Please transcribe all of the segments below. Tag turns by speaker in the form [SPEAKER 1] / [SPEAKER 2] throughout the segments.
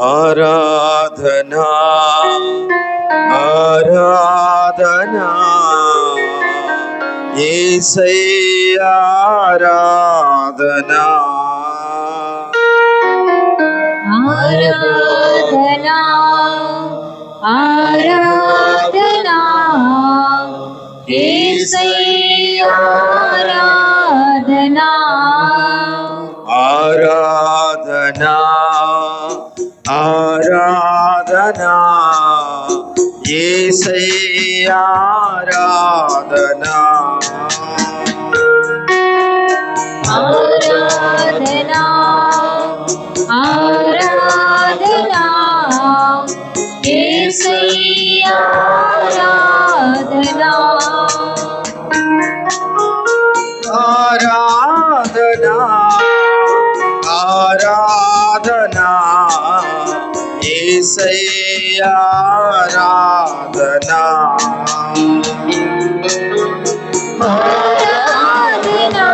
[SPEAKER 1] ఆరాధనా ఆరాధనా యేసయ్యా ఆరాధనా
[SPEAKER 2] ఆరాధనా ఆరాధనా యేసయ్యా ఆరాధనా
[SPEAKER 1] ఆరాధనా ఆరాధనా యేసయ్యా ఆరాధనా
[SPEAKER 2] ఆరాధనా ఆరాధనా యేసయ్యా ఆరాధనా
[SPEAKER 1] ఆరాధనా ఆరాధనా యేసయ్యా ఆరాధనా
[SPEAKER 2] ఆరాధనా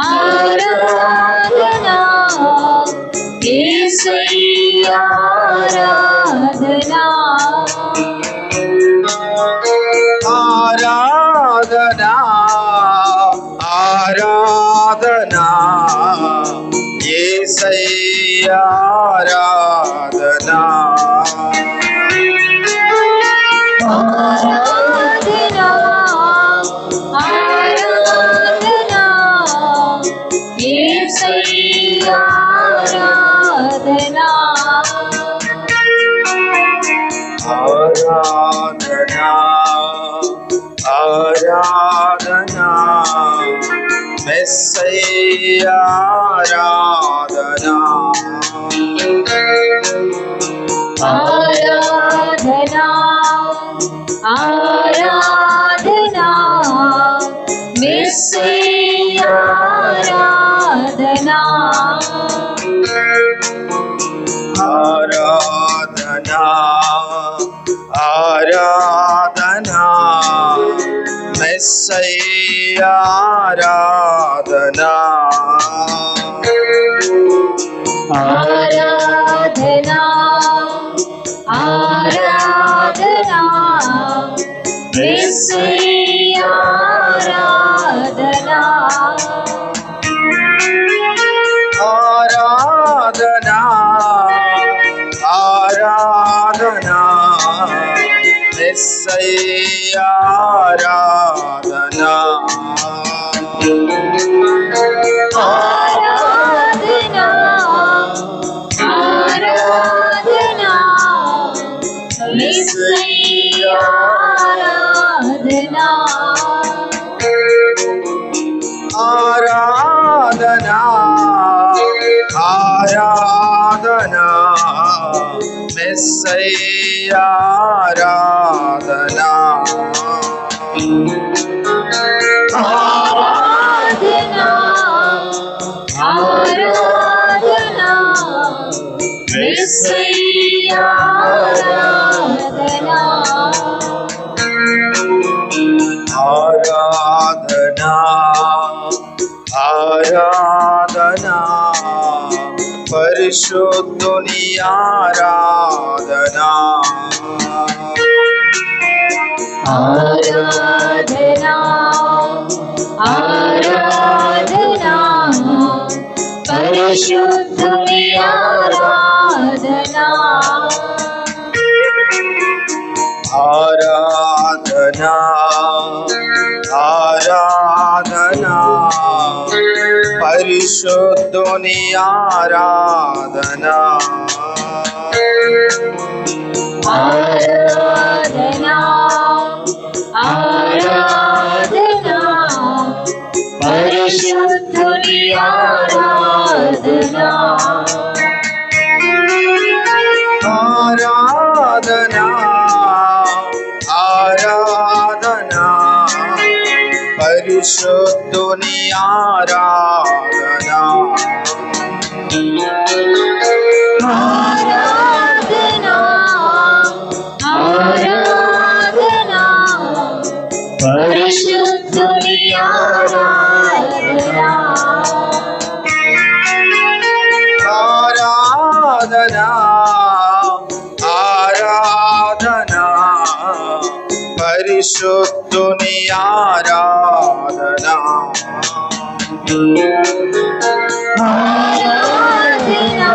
[SPEAKER 2] ఆరాధనా యేసయ్యా ఆరాధనా
[SPEAKER 1] ఆరాధనా ఆరాధనా యేసయ్యా ఆరాధనా
[SPEAKER 2] ఆరాధనా ఆరాధనా యేసయ్యా ఆరాధనా
[SPEAKER 1] ఆరాధనా ఆరాధనా మెస్సయ్యా ఆరాధనా
[SPEAKER 2] ఆరాధనా ఆరాధనా మెస్సయ్యా ఆరాధనా
[SPEAKER 1] ఆరాధనా ఆరాధనా మెస్సయ్యా ఆరాధనా
[SPEAKER 2] ఆరాధనా ఆరాధనా మెస్సయ్యా ఆరాధనా
[SPEAKER 1] ఆరాధనా ఆరాధనా మెస్సయ్యా ఆరాధనా
[SPEAKER 2] ఆరాధనా ఆరాధనా మెస్సయ్యా ఆరాధనా
[SPEAKER 1] ఆరాధనా ఆరాధనా మెస్సయ్యా ఆరాధనా
[SPEAKER 2] ఆరాధనా ఆరాధనా మెస్సయ్యా ఆరాధనా
[SPEAKER 1] ఆరాధనా ఆరాధనా పరిశుద్ధుని ఆరాధనా
[SPEAKER 2] ఆరాధనా ఆరాధనా పరిశుద్ధుని ఆరాధనా
[SPEAKER 1] ఆరాధనా ఆరాధనా పరిశుద్ధుని ఆరాధనా
[SPEAKER 2] ఆరాధనా ఆరాధనా పరిశుద్ధుని ఆరాధనా
[SPEAKER 1] ఆరాధనా ఆరాధనా పరిశుద్ధుని ఆరాధనా
[SPEAKER 2] ఆరాధనా ఆరాధనా పరిశుద్ధుని ఆరాధనా
[SPEAKER 1] ఆరాధనా పరిశుద్ధుని ఆరాధనా
[SPEAKER 2] ఆరాధనా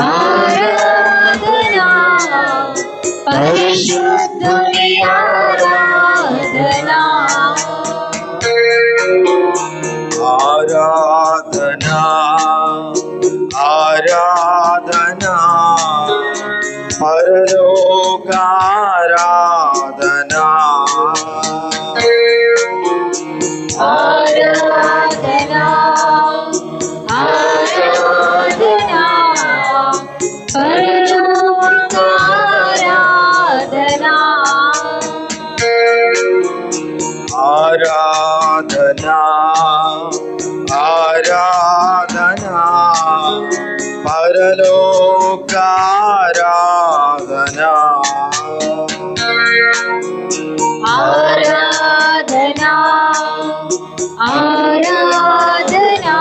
[SPEAKER 2] ఆరాధనా పరిశుద్ధుని ఆరాధనా
[SPEAKER 1] ఆరాధనా ఆరాధనా పరలోకారాధనా
[SPEAKER 2] ఆరాధనా ఆరాధనా పరలోకారాధనా
[SPEAKER 1] ఆరాధనా ఆరాధనా పరలోకారాధనా
[SPEAKER 2] ఆరాధనా ఆరాధనా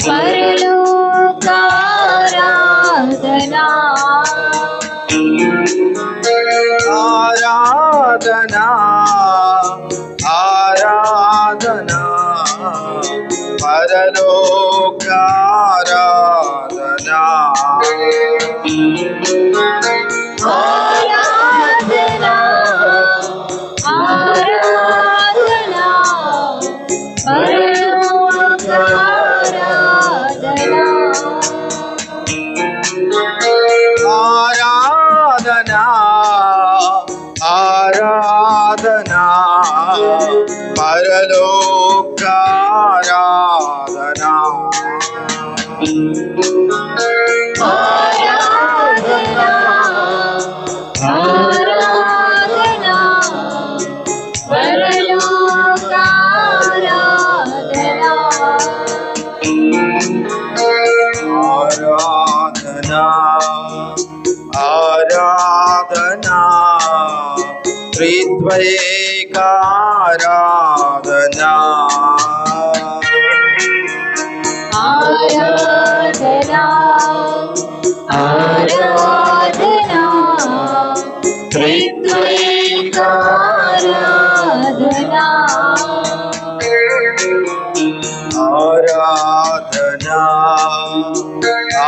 [SPEAKER 2] పరలోకారాధనా
[SPEAKER 1] ఆరాధనా ఆరాధనా పరలోకారాధనా
[SPEAKER 2] ఆరాధనా ఆరాధనా పరలోకారాధనా
[SPEAKER 1] ఆరాధనా ఆరాధనా పరలోకారాధనా
[SPEAKER 2] ఆరాధనా ఆరాధనా పరలోకారాధనా
[SPEAKER 1] ఆరాధనా ఆరాధనా త్రిద్వైకారాధనా
[SPEAKER 2] ఆరాధనా ఆరాధనా త్రిద్వైకారాధనా
[SPEAKER 1] ఆరాధనా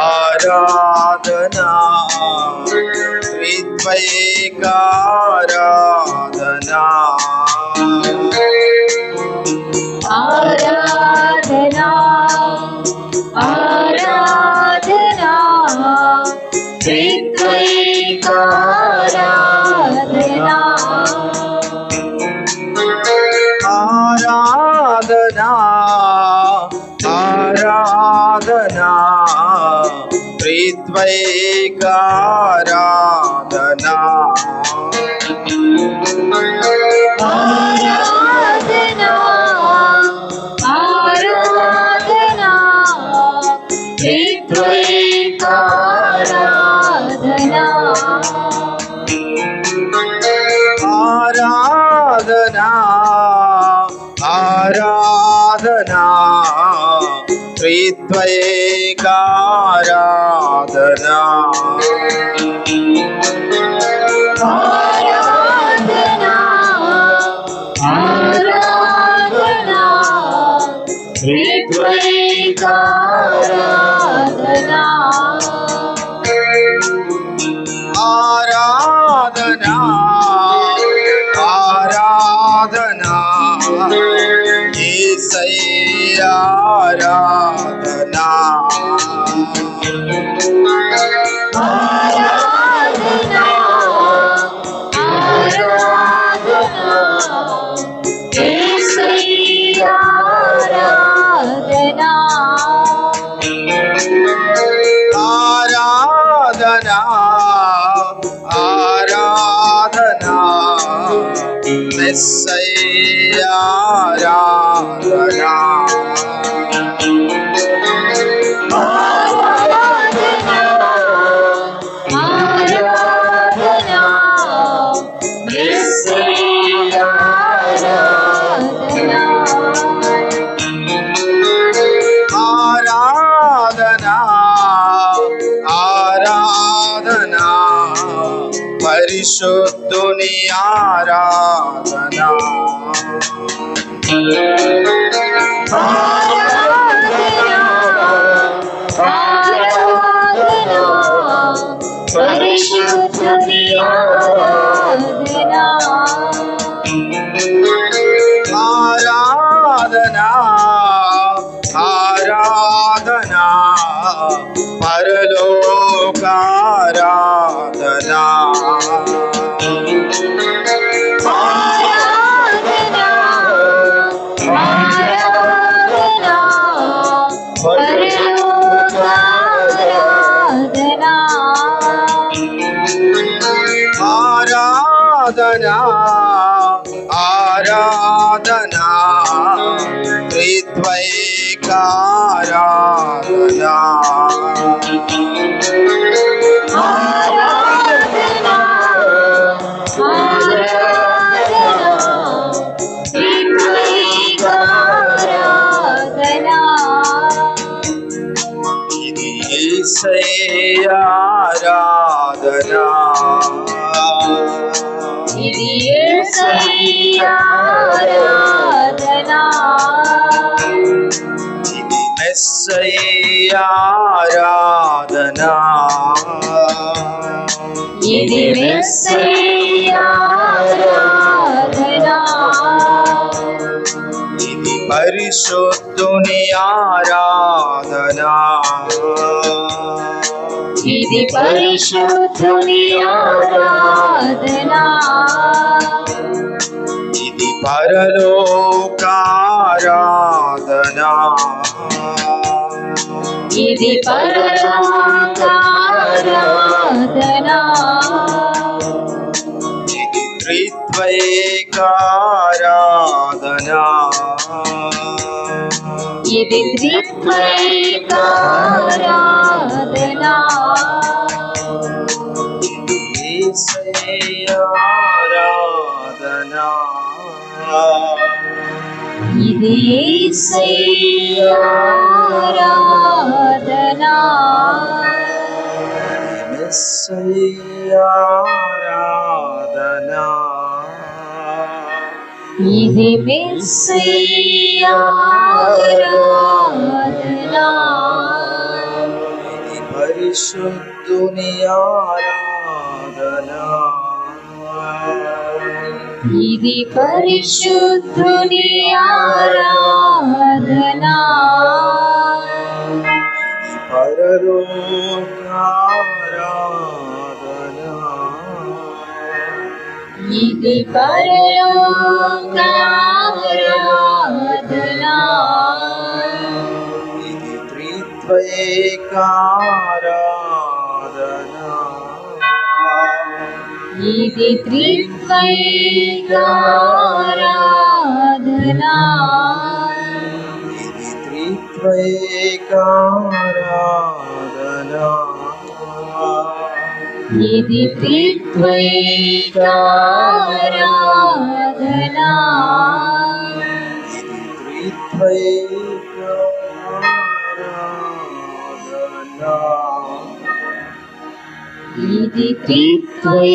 [SPEAKER 1] ఆరాధనా త్రిద్వైకారాధనా
[SPEAKER 2] ఆరాధనా ఆరాధనా త్రిద్వైకారాధనా
[SPEAKER 1] ఆరాధనా ఆరాధనా త్రిద్వైకారాధనా
[SPEAKER 2] ఆరాధనా ఆరాధనా త్రిద్వైకారాధనా
[SPEAKER 1] ఆరాధనా ఆరాధనా త్రిద్వైకారాధనా
[SPEAKER 2] ఆరాధనా ఆరాధనా త్రిద్వైకారాధనా
[SPEAKER 1] ఆరాధనా ఆరాధనా యేసయ్యా ఆరాధనా
[SPEAKER 2] ఆరాధనా ఆరాధనా యేసయ్యా ఆరాధనా
[SPEAKER 1] ఆరాధనా ఆరాధనా మెస్సయ్యా ఆరాధనా
[SPEAKER 2] ఆరాధనా ఆరాధనా యేసయ్యా ఆరాధనా
[SPEAKER 1] ఆరాధనా ఆరాధనా పరిశుద్ధుని ఆరాధన
[SPEAKER 2] పరిశుద్ధుని ఆరాధన
[SPEAKER 1] ఆరాధన ఆరాధన పరలోకారాధన ఆరాధన ఆరాధన త్రిద్వైకారాధన ఇది యేసయ్య ఆరాధన
[SPEAKER 2] ఇది యేసయ్య ఆరాధన
[SPEAKER 1] ఇది మెస్సయ్య ఆరాధన
[SPEAKER 2] ఇది మెస్సయ్య ఆరాధన
[SPEAKER 1] ఇది పరిశుద్ధుని ఆరాధన
[SPEAKER 2] ఇది పరిశుద్ధుని ఆరాధన
[SPEAKER 1] ఇది పరలోకారాధన
[SPEAKER 2] ఇది పరలోకారాధన
[SPEAKER 1] ఇది త్రిద్వైకారాధన
[SPEAKER 2] ఇది త్రిద్వైకారాధన
[SPEAKER 1] ఇది యేసయ్య ఆరాధన
[SPEAKER 2] ఇది యేసయ్య ఆరాధన
[SPEAKER 1] మెస్సయ్య ఆరాధన
[SPEAKER 2] ఇది మెస్సయ్య ఆరాధన
[SPEAKER 1] ఇది పరిశుద్ధుని ఆరాధన
[SPEAKER 2] ఇది పరిశుద్ధుని ఆరాధన
[SPEAKER 1] పరలోకారాధన
[SPEAKER 2] ఇది పరలోకారాధన
[SPEAKER 1] ఇది త్రిద్వైకారాధన
[SPEAKER 2] ఇది త్రిద్వైకారాధన
[SPEAKER 1] ఇది త్రిద్వైకారాధన
[SPEAKER 2] ఇది త్రిద్వైకారాధన ఇది త్రిద్వైకారాధన